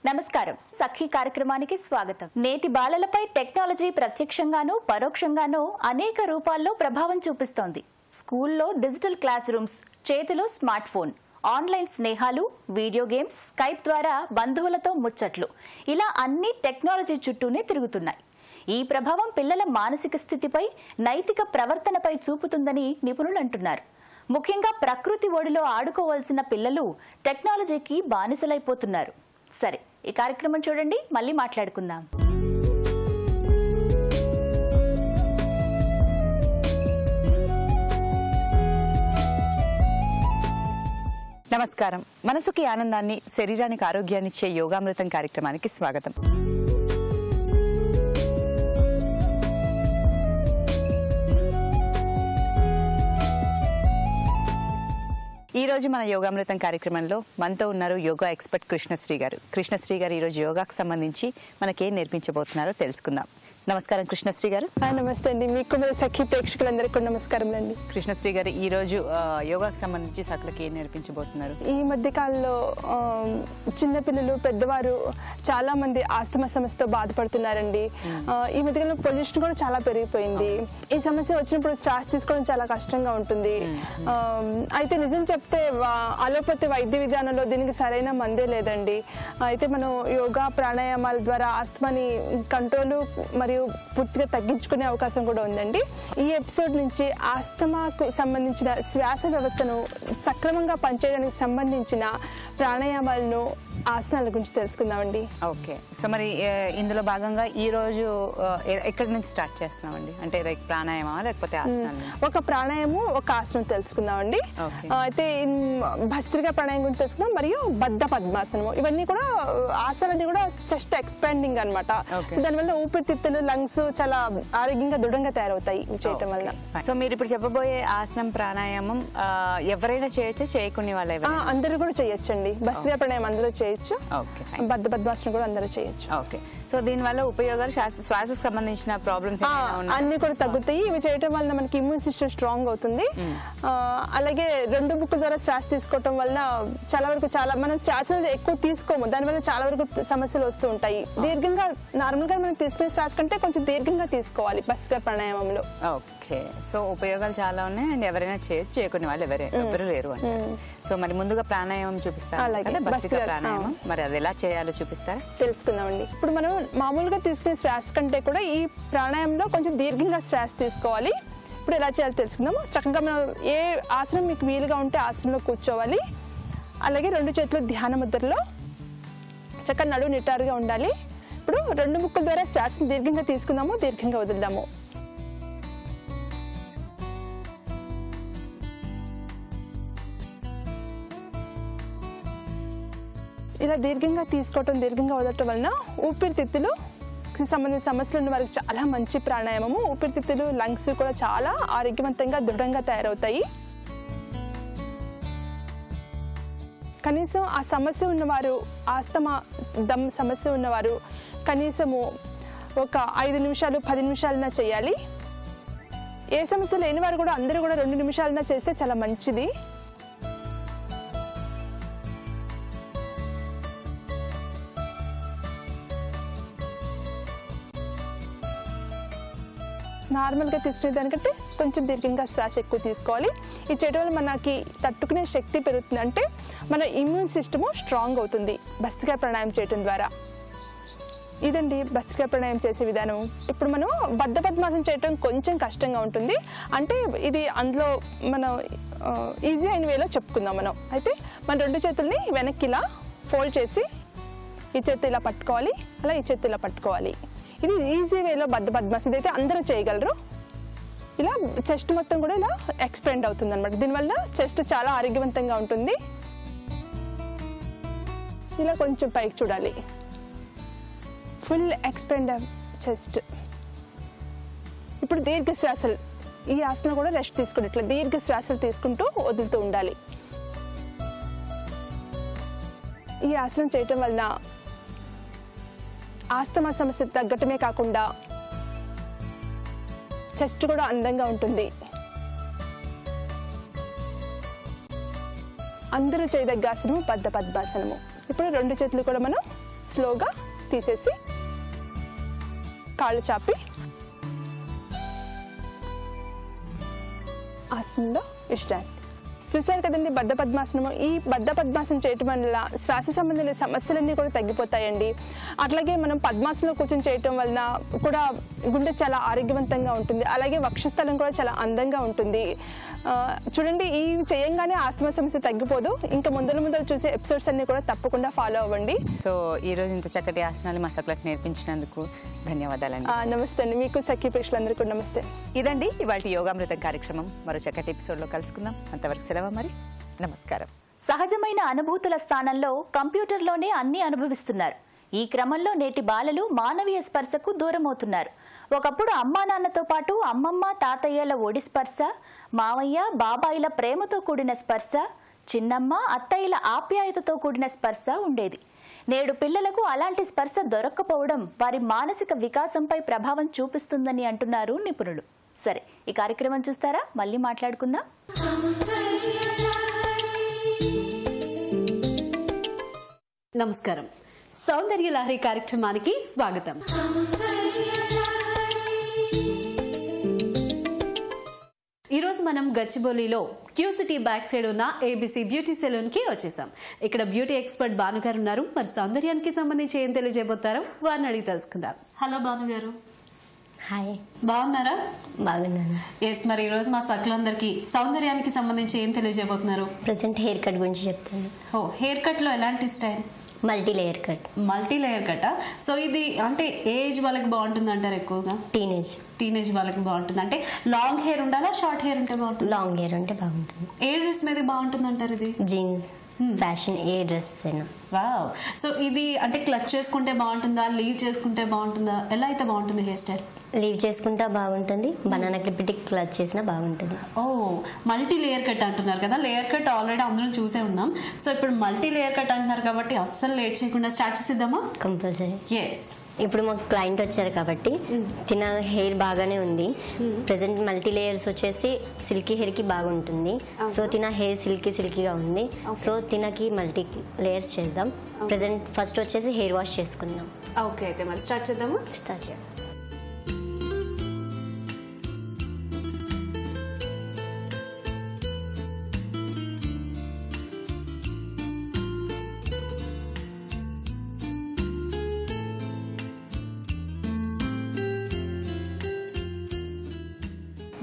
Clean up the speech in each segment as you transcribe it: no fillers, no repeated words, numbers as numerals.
నమస్కారం సఖీ కార్యక్రమానికి స్వాగతం. నేటి బాలలపై టెక్నాలజీ ప్రత్యక్షంగానూ పరోక్షంగానూ అనేక రూపాల్లో ప్రభావం చూపిస్తోంది. స్కూల్లో డిజిటల్ క్లాస్ రూమ్స్, చేతిలో స్మార్ట్ ఫోన్, ఆన్లైన్ స్నేహాలు, వీడియో గేమ్స్, స్కైప్ ద్వారా బంధువులతో ముచ్చట్లు, ఇలా అన్ని టెక్నాలజీ చుట్టూనే తిరుగుతున్నాయి. ఈ ప్రభావం పిల్లల మానసిక స్థితిపై, నైతిక ప్రవర్తనపై చూపుతుందని నిపుణులు అంటున్నారు. ముఖ్యంగా ప్రకృతి ఒడిలో ఆడుకోవాల్సిన పిల్లలు టెక్నాలజీకి బానిసలైపోతున్నారు. సరే, ఈ కార్యక్రమం చూడండి, మళ్ళీ మాట్లాడుకుందాం. నమస్కారం. మనసుకి ఆనందాన్ని, శరీరానికి ఆరోగ్యాన్ని ఇచ్చే యోగామృతం కార్యక్రమానికి స్వాగతం. ఈ రోజు మన యోగామృతం కార్యక్రమంలో మనతో ఉన్నారు యోగా ఎక్స్పర్ట్ కృష్ణశ్రీ గారు. కృష్ణశ్రీ గారు ఈరోజు యోగాకు సంబంధించి మనకేం నేర్పించబోతున్నారో తెలుసుకుందాం. నమస్కారం కృష్ణశ్రీ గారు. నమస్తే అండి. మీకు సఖీ ప్రేక్షకులందరికీ నమస్కారం అండి. కృష్ణశ్రీ గారు, ఈ రోజు యోగాకు సంబంధించి సకలకి ఏం నేర్పించబోతున్నారు? ఈ మధ్య కాలంలో చిన్నపిల్లలు, పెద్దవారు చాలా మంది ఆస్తమా సమస్యతో బాధపడుతున్నారండి. ఈ మధ్యకాలంలో పొల్యూషన్ కూడా చాలా పెరిగిపోయింది. ఈ సమస్య వచ్చినప్పుడు శ్వాస తీసుకోవడం చాలా కష్టంగా ఉంటుంది. అయితే నిజం చెప్తే అలోపతి వైద్య విధానంలో దీనికి సరైన మందే లేదండి. అయితే మనం యోగా, ప్రాణాయామాల ద్వారా ఆస్తమాని కంట్రోల్ మరియు పూర్తిగా తగ్గించుకునే అవకాశం కూడా ఉందండి. ఈ ఎపిసోడ్ నుంచి ఆస్తమాకు సంబంధించిన శ్వాస వ్యవస్థను సక్రమంగా పనిచేయడానికి సంబంధించిన ప్రాణాయామాలను, ఆసనాల గురించి తెలుసుకుందామండి. ఓకే. సో మరి ఇందులో భాగంగా ఈ రోజు ఎక్కడి నుంచి స్టార్ట్ చేస్తున్నామండి? అంటే లైక్ ప్రాణాయామా లేకపోతే ఆసనాలు? ఒక ప్రాణాయామం, ఒక ఆసనం తెలుసుకుందామండి. అయితే భస్త్రికా ప్రాణాయామం గురించి తెలుసుకుందాం, మరియు బద్ధ పద్మాసనము. ఇవన్నీ కూడా ఆసనాలన్నీ కూడా చెస్ట్ ఎక్స్పాండింగ్ అనమాట. సో దానివల్ల ఊపిరితిత్తులు, లంగ్స్ చాలా ఆరోగ్యంగా, దృఢంగా తయారవుతాయి చేయటం వల్ల. సో మీరు ఇప్పుడు చెప్పబోయే ఆసనం, ప్రాణాయామం ఎవరైనా చేయొచ్చు, చేయకునే వాళ్ళు ఎవరైనా? అందరూ కూడా చేయొచ్చండి. భస్త్రికా ప్రాణాయామం అందరూ చేయొచ్చు, బద్ధ పద్మాసనం కూడా అందరూ చేయొచ్చు. ఓకే. సో దీనివల్ల ఉపయోగాలు, శ్వాసకు సంబంధించిన ప్రాబ్లమ్స్ అన్ని కూడా తగ్గుతాయి. ఇవి చేయడం వల్ల మనకి ఇమ్యూన్ సిస్టమ్ స్ట్రాంగ్ అవుతుంది. అలాగే రెండు బుక్కుల ద్వారా శ్వాస తీసుకోవటం వల్ల చాలా వరకు మనం శ్వాసలు ఎక్కువ తీసుకోము, దానివల్ల చాలా వరకు సమస్యలు వస్తూ ఉంటాయి. దీర్ఘంగా, నార్మల్ గా మనం తీసుకునే శ్వాస కంటే కొంచెం దీర్ఘంగా తీసుకోవాలి భస్త్రికా ప్రాణాయామంలో. ఓకే. సో ఉపయోగాలు చాలా ఉన్నాయి అండ్ ఎవరైనా చేయొచ్చు, చేయకునే వాళ్ళు ఎవరు లేరు అంటే. సో మరి ముందుగా ప్రాణాయామం చూపిస్తారు కదా, భస్త్రికా ప్రాణాయామం. మరి అది ఎలా చేయాలో చూపిస్తారా? తెలుసుకుందామండి. ఇప్పుడు మనం మామూలుగా తీసుకునే శ్వాస కంటే కూడా ఈ ప్రాణాయామంలో కొంచెం దీర్ఘంగా శ్వాస తీసుకోవాలి. ఇప్పుడు ఎలా చేయాలో తెలుసుకుందాము. చక్కగా మనం ఏ ఆసనం మీకు వీలుగా ఉంటే ఆసనంలో కూర్చోవాలి. అలాగే రెండు చేతులు ధ్యాన ముద్రలో, చక్కగా నడుము నిటారుగా ఉండాలి. ఇప్పుడు రెండు ముక్కుల ద్వారా శ్వాసను దీర్ఘంగా తీసుకుందాము, దీర్ఘంగా వదులుదాము. ఇలా దీర్ఘంగా తీసుకోవటం, దీర్ఘంగా వదలటం వలన ఊపిరితిత్తులు సంబంధించిన సమస్యలు ఉన్న వారికి చాలా మంచి ప్రాణాయామము. ఊపిరితిత్తులు, లంగ్స్ కూడా చాలా ఆరోగ్యవంతంగా, దృఢంగా తయారవుతాయి. కనీసం ఆ సమస్య ఉన్నవారు, ఆస్తమా, దమ్ సమస్య ఉన్నవారు కనీసము ఒక 5 నిమిషాలు, 10 నిమిషాలైనా చేయాలి. ఏ సమస్య లేని వారు కూడా అందరూ కూడా 2 నిమిషాలైనా చేస్తే చాలా మంచిది. నార్మల్గా తీసుకునే దానికంటే కొంచెం దీర్ఘంగా శ్వాస ఎక్కువ తీసుకోవాలి. ఇది చేయడం వల్ల మనకి తట్టుకునే శక్తి పెరుగుతుంది, అంటే మన ఇమ్యూన్ సిస్టము స్ట్రాంగ్ అవుతుంది భస్త్రికా ప్రాణాయామం చేయడం ద్వారా. ఇదండి భస్త్రికా ప్రాణాయామం చేసే విధానం. ఇప్పుడు మనం బద్ధ పద్మాసనం చేయడం కొంచెం కష్టంగా ఉంటుంది, అంటే ఇది అందులో మనం ఈజీ అయిన వేలో చెప్పుకుందాం మనం. అయితే మన రెండు చేతుల్ని వెనక్కి ఇలా ఫోల్డ్ చేసి, ఈ చేతి ఇలా పట్టుకోవాలి, అలా ఈ చేతి ఇలా పట్టుకోవాలి. ఇది ఈజీ వేలో బద్ధ పద్మాసనం అయితే అందరూ చేయగలరు. ఇలా చెస్ట్ మొత్తం కూడా ఇలా ఎక్స్పాండ్ అవుతుంది అనమాట. దీనివల్ల చెస్ట్ చాలా ఆరోగ్యవంతంగా ఉంటుంది. ఇలా కొంచెం పైకి చూడాలి, ఫుల్ ఎక్స్పాండ్ చెస్ట్. ఇప్పుడు దీర్ఘ శ్వాసలు, ఈ ఆసనం కూడా రెస్ట్ తీసుకుంటే ఇట్లా దీర్ఘ శ్వాసలు తీసుకుంటూ వదులుతూ ఉండాలి. ఈ ఆసనం చేయటం వలన ఆస్తమా సమస్య తగ్గటమే కాకుండా చెస్ట్ కూడా అందంగా ఉంటుంది. అందరూ చేయదగ్గ ఆసనము బద్ధ పద్మాసనము. ఇప్పుడు రెండు చేతులు కూడా మనం స్లోగా తీసేసి కాళ్ళు చాపి ఆసనంలో విశ్రాంతి. చూశారు కదండి బద్ధ పద్మాసనము. ఈ బద్ధ పద్మాసనం చేయటం వల్ల శ్వాస సంబంధించిన సమస్యలన్నీ కూడా తగ్గిపోతాయండి. అట్లాగే మనం పద్మాసనంలో కూర్చొని చేయటం వలన కూడా గుండె చాలా ఆరోగ్యవంతంగా ఉంటుంది. అలాగే వక్షస్థలం కూడా చాలా అందంగా ఉంటుంది. చూడండి, ఈ చేయంగానే ఆస్తమా సమస్య తగ్గిపోదు. ఇంకా ముందర చూసే ఎపిసోడ్స్ అన్ని కూడా తప్పకుండా ఫాలో అవ్వండి. సో ఈ రోజు ఇంత చక్కటి ఆసనాలు మా సకులకు నేర్పించినందుకు ధన్యవాదాలండి. నమస్తే అండి. మీకు సఖీ ప్రేక్షకులందరికీ కూడా నమస్తే. ఇదండి ఇవాళ యోగామృతం కార్యక్రమం. మరో చక్కటి ఎపిసోడ్లో కలుసుకుందాం. అంతవరకు సెలవు మరి. నమస్కారం. సహజమైన అనుభూతుల స్థానంలో కంప్యూటర్లోనే అన్ని అనుభవిస్తున్నారు. ఈ క్రమంలో నేటి బాలలు మానవీయ స్పర్శకు దూరమవుతున్నారు. ఒకప్పుడు అమ్మా నాన్నతో పాటు అమ్మమ్మ తాతయ్యల ఒడి స్పర్శ, మావయ్య బాబాయిల ప్రేమతో కూడిన స్పర్శ, చిన్నమ్మ అత్తయ్యల ఆప్యాయతతో కూడిన స్పర్శ ఉండేది. నేడు పిల్లలకు అలాంటి స్పర్శ దొరక్కపోవడం వారి మానసిక వికాసంపై ప్రభావం చూపిస్తుందని అంటున్నారు నిపుణులు. సరే, ఈ కార్యక్రమం చూస్తారా? మళ్ళీ మాట్లాడుకుందాం. నమస్కారం. సౌందర్య లహరి కార్యక్రమానికి స్వాగతం. ఈరోజు మనం గచ్చిబౌలిలో క్యూసిటీ బ్యాక్ సైడ్ ఉన్న ఏబీసీ బ్యూటీ సెలూన్ కి వచ్చేసాం. ఇక్కడ బ్యూటీ ఎక్స్పర్ట్ భానుగారు ఉన్నారు. మరి సౌందర్యానికి సంబంధించి ఏం తెలియజేయబోతారో వారిని అడిగి తెలుసుకుందాం. హలో భానుగారు. హాయ్, బాగున్నారా? బాగున్నాను. ఎస్, మరి ఈరోజు మా సకులందరికీ సౌందర్యానికి సంబంధించి ఏం తెలియజేయబోతున్నారు? ప్రజెంట్ హెయిర్ కట్ గురించి చెప్తాను. ఓ, హెయిర్ కట్ లో ఎలాంటి style? Multi layer cut. Multi layer cut. So ఇది అంటే ఏజ్ వాళ్ళకి బాగుంటుంది అంటారు? ఎక్కువగా టీనేజ్ వాళ్ళకి బాగుంటుంది. అంటే లాంగ్ హెయిర్ ఉండాలా, షార్ట్ హెయిర్ ఉంటే బాగుంటుంది? లాంగ్ హెయిర్ ఉంటే బాగుంటుంది. ఏ డ్రెస్ మీద బాగుంటుంది అంటారు? ఇది జీన్స్, ఫ్యాషన్, ఏ డ్రెస్ అయినా. వావ్. సో ఇది అంటే క్లచ్ చేసుకుంటే బాగుంటుందా, లీవ్ చేసుకుంటే బాగుంటుందా? ఎలా అయితే బాగుంటుంది హెయిర్ స్టైల్? లీవ్ చేసుకుంటా బాగుంటుంది, బనానా క్లిప్ పెట్టి క్లచ్ చేసినా బాగుంటుంది. ఓ, మల్టీ లేయర్ కట్ అంటున్నారు కదా. లేయర్ కట్ ఆల్రెడీ అందరం చూసే ఉన్నాం. సో ఇప్పుడు మల్టీ లేయర్ కట్ అంటున్నారు కాబట్టి అస్సలు లేట్ చేయకుండా స్టార్ట్ చేసేద్దామా? కంపల్సరీ. ఎస్. ఇప్పుడు మాకు క్లయింట్ వచ్చారు కాబట్టి తిన హెయిర్ బాగానే ఉంది. ప్రెసెంట్ మల్టీ లేయర్స్ వచ్చేసి సిల్కీ హెయిర్ కి బాగుంటుంది. సో తిన హెయిర్ సిల్కీగా ఉంది. సో తినకి మల్టీ లేయర్స్ చేద్దాం. ప్రెసెంట్ ఫస్ట్ వచ్చేసి హెయిర్ వాష్ చేసుకుందాం. ఓకే, అయితే మరి స్టార్ట్ చేద్దామా? స్టార్ట్ చేద్దాం.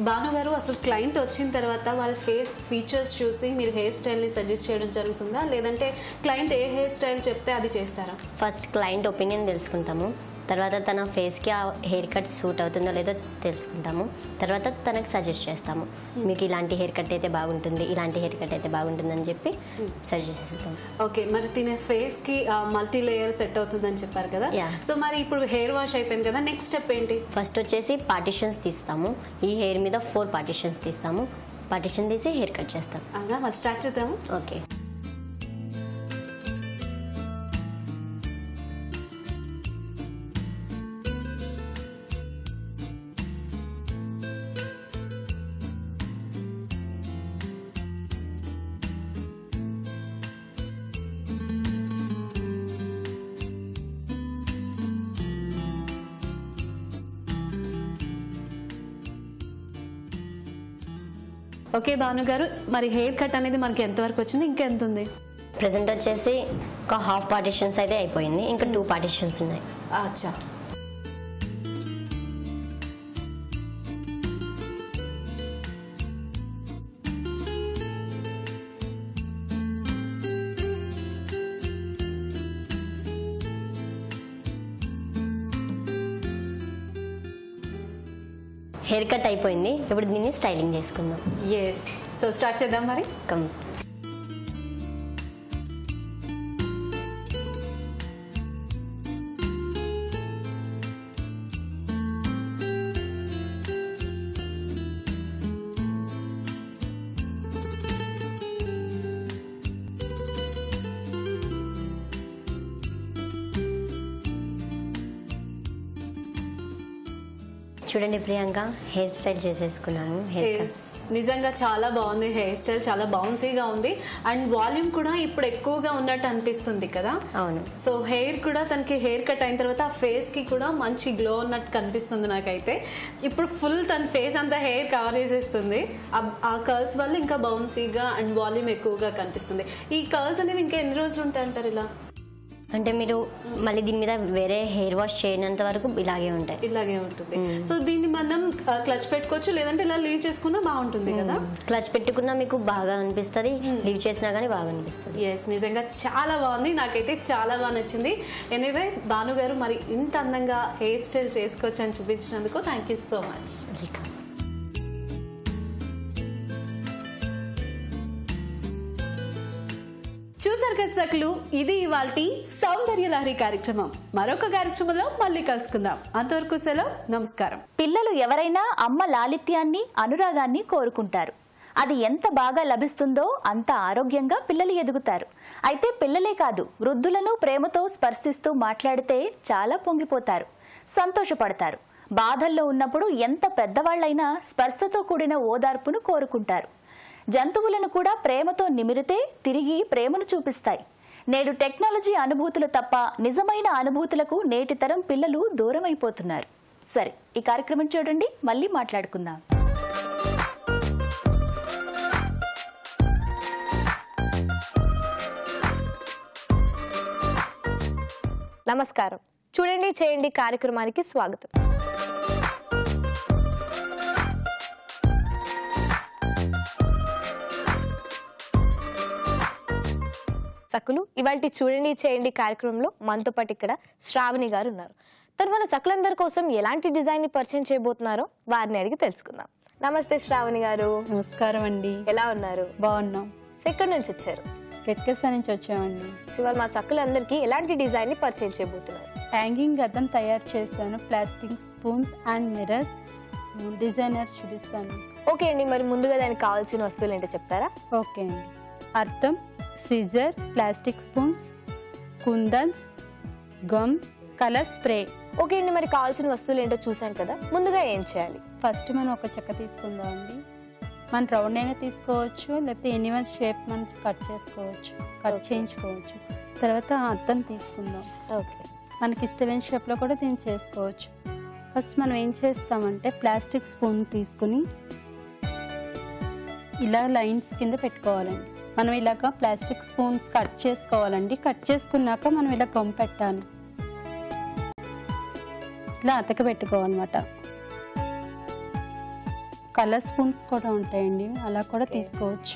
భానుగారు, అసలు క్లయింట్ వచ్చిన తర్వాత వాళ్ళ ఫేస్ ఫీచర్స్ చూసి మీరు హెయిర్ స్టైల్ని సజెస్ట్ చేయడం జరుగుతుందా, లేదంటే క్లయింట్ ఏ హెయిర్ స్టైల్ చెప్తే అది చేస్తారా? ఫస్ట్ క్లయింట్ ఒపీనియన్ తెలుసుకుంటాము. తర్వాత తన ఫేస్కి ఆ హెయిర్ కట్ సూట్ అవుతుందో లేదో తెలుసుకుంటాము. తర్వాత తనకు సజెస్ట్ చేస్తాము, మీకు ఇలాంటి హెయిర్ కట్ అయితే బాగుంటుంది, ఇలాంటి హెయిర్ కట్ అయితే బాగుంటుంది అని చెప్పి సజెస్ట్ చేస్తాము. ఓకే, మరి తినే ఫేస్కి మల్టీ లేయర్ సెట్ అవుతుందని చెప్పారు కదా. సో మరి ఇప్పుడు హెయిర్ వాష్ అయిపోయింది కదా, నెక్స్ట్ స్టెప్ ఏంటి? ఫస్ట్ వచ్చేసి పార్టిషన్స్ తీస్తాము. ఈ హెయిర్ మీద 4 పార్టిషన్స్ తీస్తాము. పార్టిషన్ తీసి హెయిర్ కట్ చేస్తాం. అవునా, మరి స్టార్ట్ చేద్దాము. ఓకే. ఓకే భానుగారు, మరి హెయిర్ కట్ అనేది మనకి ఎంతవరకు వచ్చింది, ఇంకా ఎంత ఉంది? ప్రెసెంట్ వచ్చేసి ఒక హాఫ్ పార్టిషన్స్ అయితే అయిపోయింది, ఇంకా 2 పార్టిషన్స్ ఉన్నాయి. అచ్చా. హెయిర్ కట్ అయిపోయింది. ఇప్పుడు దీన్ని స్టైలింగ్ చేసుకుందాం. ఎస్. సో స్టార్ట్ చేద్దాం మరి. చూడండి ప్రియాంక, హెయిర్ స్టైల్ చేసేసుకున్నాను. హెయిర్ కట్ నిజంగా చాలా బాగుంది, హెయిర్ స్టైల్ చాలా బౌన్సీగా ఉంది అండ్ వాల్యూమ్ కూడా ఇప్పుడు ఎక్కువగా ఉన్నట్టు అనిపిస్తుంది కదా. అవును. సో హెయిర్ కూడా తనకి హెయిర్ కట్ అయిన తర్వాత ఆ ఫేస్ కి కూడా మంచి గ్లో ఉన్నట్టు కనిపిస్తుంది నాకైతే. ఇప్పుడు ఫుల్ తన ఫేస్ అంతా హెయిర్ కవర్ చేసేస్తుంది. ఆ కర్ల్స్ వల్ల ఇంకా బౌన్సీగా అండ్ వాల్యూమ్ ఎక్కువగా కనిపిస్తుంది. ఈ కర్ల్స్ అనేవి ఇంకా ఎన్ని రోజులు ఉంటాయి అంటారు ఇలా? అంటే మీరు మళ్ళీ దీని మీద వేరే హెయిర్ వాష్ చేయనంత వరకు ఇలాగే ఉంటాయి. ఇలాగే ఉంటుంది. సో దీన్ని మనం క్లచ్ పెట్టుకోవచ్చు, లేదంటే ఇలా లీవ్ చేసుకున్నా బాగుంటుంది కదా. క్లచ్ పెట్టుకున్నా మీకు బాగా అనిపిస్తుంది, లీవ్ చేసినా కానీ బాగా అనిపిస్తుంది. ఎస్, నిజంగా చాలా బాగుంది, నాకైతే చాలా బాగా నచ్చింది. ఎనీవే భాను గారు, మరి ఇంత అందంగా హెయిర్ స్టైల్ చేసుకోవచ్చు అని చూపించినందుకు thank you so much. Welcome. చూసారు కదా సకులు, ఇది ఇవాల్టి సౌందర్య లహరి కార్యక్రమం. మరొక కార్యక్రమంలో మళ్ళీ కలుసుకుందాం. అంతవరకు సెలవు, నమస్కారం. పిల్లలు ఎవరైనా అమ్మ లాలిత్యాన్ని, అనురాగాన్ని కోరుకుంటారు. అది ఎంత బాగా లభిస్తుందో అంత ఆరోగ్యంగా పిల్లలు ఎదుగుతారు. అయితే పిల్లలే కాదు, వృద్ధులను ప్రేమతో స్పర్శిస్తూ మాట్లాడితే చాలా పొంగిపోతారు, సంతోషపడతారు. బాధల్లో ఉన్నప్పుడు ఎంత పెద్దవాళ్లైనా స్పర్శతో కూడిన ఓదార్పును కోరుకుంటారు. జంతువులను కూడా ప్రేమతో నిమిరితే తిరిగి ప్రేమను చూపిస్తాయి. నేడు టెక్నాలజీ అనుభూతులు తప్ప నిజమైన అనుభూతులకు నేటి తరం పిల్లలు దూరమైపోతున్నారు. సరే, ఈ కార్యక్రమం చూడండి, మళ్ళీ మాట్లాడుకుందాం. నమస్కారం. చూడండి చేయండి కార్యక్రమానికి స్వాగతం. సకులు, ఇవాళ చూడండి చేయండి కార్యక్రమంలో మనతో పాటు ఇక్కడ శ్రావణి గారు ఉన్నారు. తను మన సకులందరి కోసం ఎలాంటి డిజైన్ ని పరిచయం చేయబోతున్నారో వారిని అడిగి తెలుసుకుందాం. నమస్తే శ్రావణి గారు. నమస్కారం అండి. ఎలా ఉన్నారు? బాగున్నాం. సో ఎక్కడి నుంచి వచ్చారు? కెట్కెస్తా నుంచి వచ్చామండి. సో ఇవాళ మా సకులందరికీ ఎలాంటి డిజైన్ ని పరిచయం చేయబోతున్నారు? హ్యాంగింగ్ అద్దం తయారు చేశాను, plastic spoons and mirrors designer చూపిస్తాను. ఓకే అండి, మరి ముందుగా దానికి కావాల్సిన వస్తువులు ఏంటో చెప్తారా? ఓకే అండి. అద్దం, సిజర్, ప్లాస్టిక్ స్పూన్స్, కుందన్స్, గమ్, కలర్ స్ప్రే. ఓకే అండి, మరి కావాల్సిన వస్తువులు ఏంటో చూసాం కదా, ముందుగా ఏం చేయాలి? ఫస్ట్ మనం ఒక చెక్క తీసుకుందాం అండి. మనం రౌండ్ అయినా తీసుకోవచ్చు, లేకపోతే ఎనీవన్ షేప్ మనం కట్ చేసుకోవచ్చు, కట్ చేయించుకోవచ్చు. తర్వాత అద్దం తీసుకుందాం. ఓకే, మనకి ఇష్టమైన షేప్లో కూడా దీన్ని చేసుకోవచ్చు. ఫస్ట్ మనం ఏం చేస్తామంటే ప్లాస్టిక్ స్పూన్ తీసుకుని ఇలా లైన్స్ కింద పెట్టుకోవాలండి. మనం ఇలాగ ప్లాస్టిక్ స్పూన్స్ కట్ చేసుకోవాలండి. కట్ చేసుకున్నాక మనం ఇలా గమ్ పెట్టాలి, ఇలా అతక పెట్టుకోవాలన్నమాట. కలర్ స్పూన్స్ కూడా ఉంటాయండి, అలా కూడా తీసుకోవచ్చు.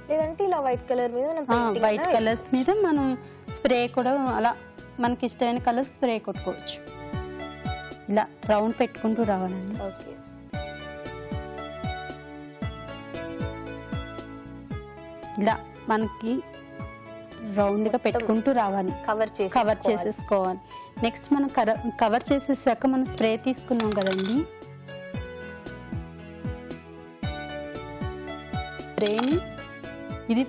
లేదంటే ఇలా వైట్ కలర్ మీద వైట్ కలర్స్ మీద మనం స్ప్రే కూడా అలా మనకి ఇష్టమైన కలర్ స్ప్రే కొట్టుకోవచ్చు. ఇలా రౌండ్ పెట్టుకుంటూ రావాలండి. ఓకే, ఇలా మనకి రౌండ్గా పెట్టుకుంటూ రావాలి, కవర్ చేసేసుకోవాలి. నెక్స్ట్ మనం కవర్ చేసేసాక మనం స్ప్రే తీసుకున్నాం కదండి, స్ప్రేని ఇది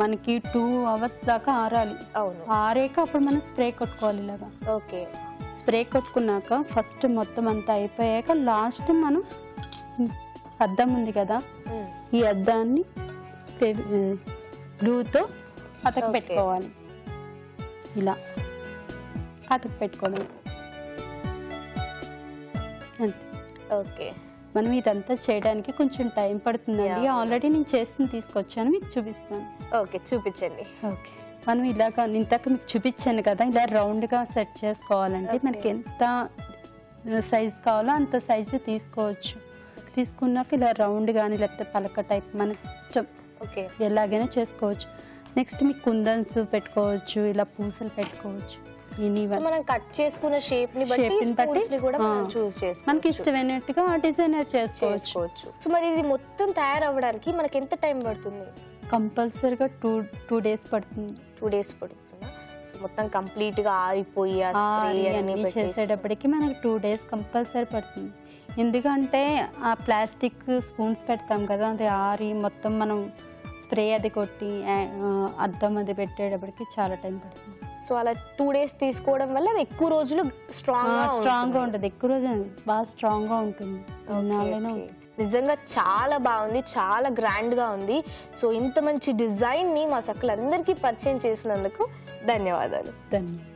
మనకి 2 hours దాకా ఆరాలి. అవును, ఆరాక అప్పుడు మనం స్ప్రే కొట్టుకోవాలి ఇలాగా. ఓకే, స్ప్రే కొట్టుకున్నాక ఫస్ట్ మొత్తం అంతా అయిపోయాక లాస్ట్ మనం అద్దం ఉంది కదా, ఈ అద్దాన్ని గ్లూతో అతక పెట్టుకోవాలి. ఇలా అతక పెట్టుకోవడం అంతే. ఓకే, మనం ఇదంతా చేయడానికి కొంచెం టైం పడుతుందండి. ఆల్రెడీ నేను చేస్తుంది తీసుకొచ్చాను, మీకు చూపిస్తాను. ఓకే, చూపించండి. ఓకే, మనం ఇలాగా ఇంతకు మీకు చూపించాను కదా, ఇలా రౌండ్గా సెట్ చేసుకోవాలంటే మనకి ఎంత సైజ్ కావాలో అంత సైజు తీసుకోవచ్చు. తీసుకున్నాక ఇలా రౌండ్ కానీ లేకపోతే పలక టైప్ మన ఇష్టం, ఓకే, ఎలాగైనా చేసుకోవచ్చు. నెక్స్ట్ మీకు కుందన్స్ పెట్టుకోవచ్చు, ఇలా పూసలు పెట్టుకోవచ్చు. మనం కట్ చేసుకున్న షేప్ ని బట్టి కూడా మనం చూస్ చేసుకోవచ్చు, మనకి ఇష్టమైనట్టుగా డిజైనర్ చేసుకోవచ్చు. సో మరి ఇది మొత్తం తయారవ్వడానికి మనకి ఎంత టైం పడుతుంది? కంపల్సరీగా 2 days పడుతుంది. 2 days పడుతుందా? సో మొత్తం కంప్లీట్ గా ఆరిపోయి అన్ని చేసేటప్పటికి మనకి 2 days కంపల్సరీ పడుతుంది. ఎందుకంటే ఆ ప్లాస్టిక్ స్పూన్స్ పెడతాం కదా, అది ఆరి మొత్తం మనం స్ప్రే అది కొట్టి అద్దం అది పెట్టేటప్పటికి చాలా టైం పడుతుంది. సో అలా 2 days తీసుకోవడం వల్ల అది ఎక్కువ రోజులు స్ట్రాంగ్ గా ఉంటుంది. ఎక్కువ రోజులు బాగా స్ట్రాంగ్ గా ఉంటుంది. నిజంగా చాలా బాగుంది, చాలా గ్రాండ్గా ఉంది. సో ఇంత మంచి డిజైన్ని మా సక్కులందరికీ పరిచయం చేసినందుకు ధన్యవాదాలు.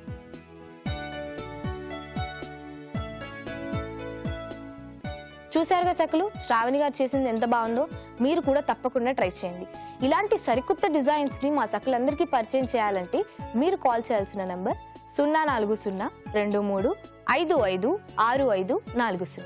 చూశారుగా సక్కులు, శ్రావణి గారు చేసింది ఎంత బాగుందో. మీరు కూడా తప్పకుండా ట్రై చేయండి. ఇలాంటి సరికొత్త డిజైన్స్ని మా సక్కులందరికీ పరిచయం చేయాలంటే మీరు కాల్ చేయాల్సిన నంబర్ 0402025556540.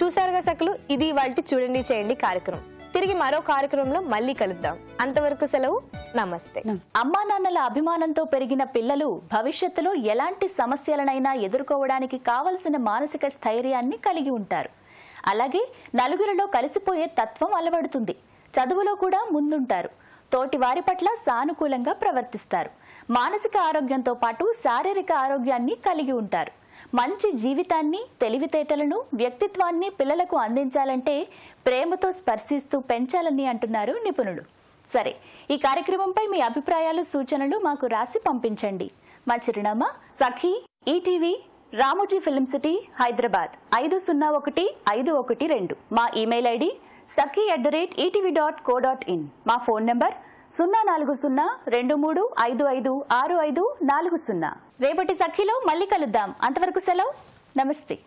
చూశారుగా సక్కులు, ఇది ఇవాల్టి చూడండి చేయండి కార్యక్రమం. తిరిగి మరో కార్యక్రమంలో మళ్ళీ కలుద్దాం. అంతవరకు సెలవు, నమస్తే. అమ్మా నాన్నల అభిమానంతో పెరిగిన పిల్లలు భవిష్యత్తులో ఎలాంటి సమస్యలనైనా ఎదుర్కోవడానికి కావలసిన మానసిక స్థైర్యాన్ని కలిగి ఉంటారు. అలాగే నలుగురిలో కలిసిపోయే తత్వం అలవడుతుంది. చదువులో కూడా ముందుంటారు. తోటి వారి పట్ల సానుకూలంగా ప్రవర్తిస్తారు. మానసిక ఆరోగ్యంతో పాటు శారీరక ఆరోగ్యాన్ని కలిగి ఉంటారు. మంచి జీవితాన్ని, తెలివితేటలను, వ్యక్తిత్వాన్ని పిల్లలకు అందించాలంటే ప్రేమతో స్పర్శిస్తూ పెంచాలని అంటున్నారు నిపుణులు. సరే, ఈ కార్యక్రమంపై మీ అభిప్రాయాలు, సూచనలు మాకు రాసి పంపించండి. మా చిరునామా సఖీ, ఈటీవీ, రామోజీ ఫిల్మ్ సిటీ, హైదరాబాద్ 501512. మా ఇమెయిల్ ఐడి sakhi@etv.co.in. మా ఫోన్ నంబర్ 04023556540. రేపటి సఖీలో మళ్ళీ కలుద్దాం. అంతవరకు సెలవు, నమస్తే.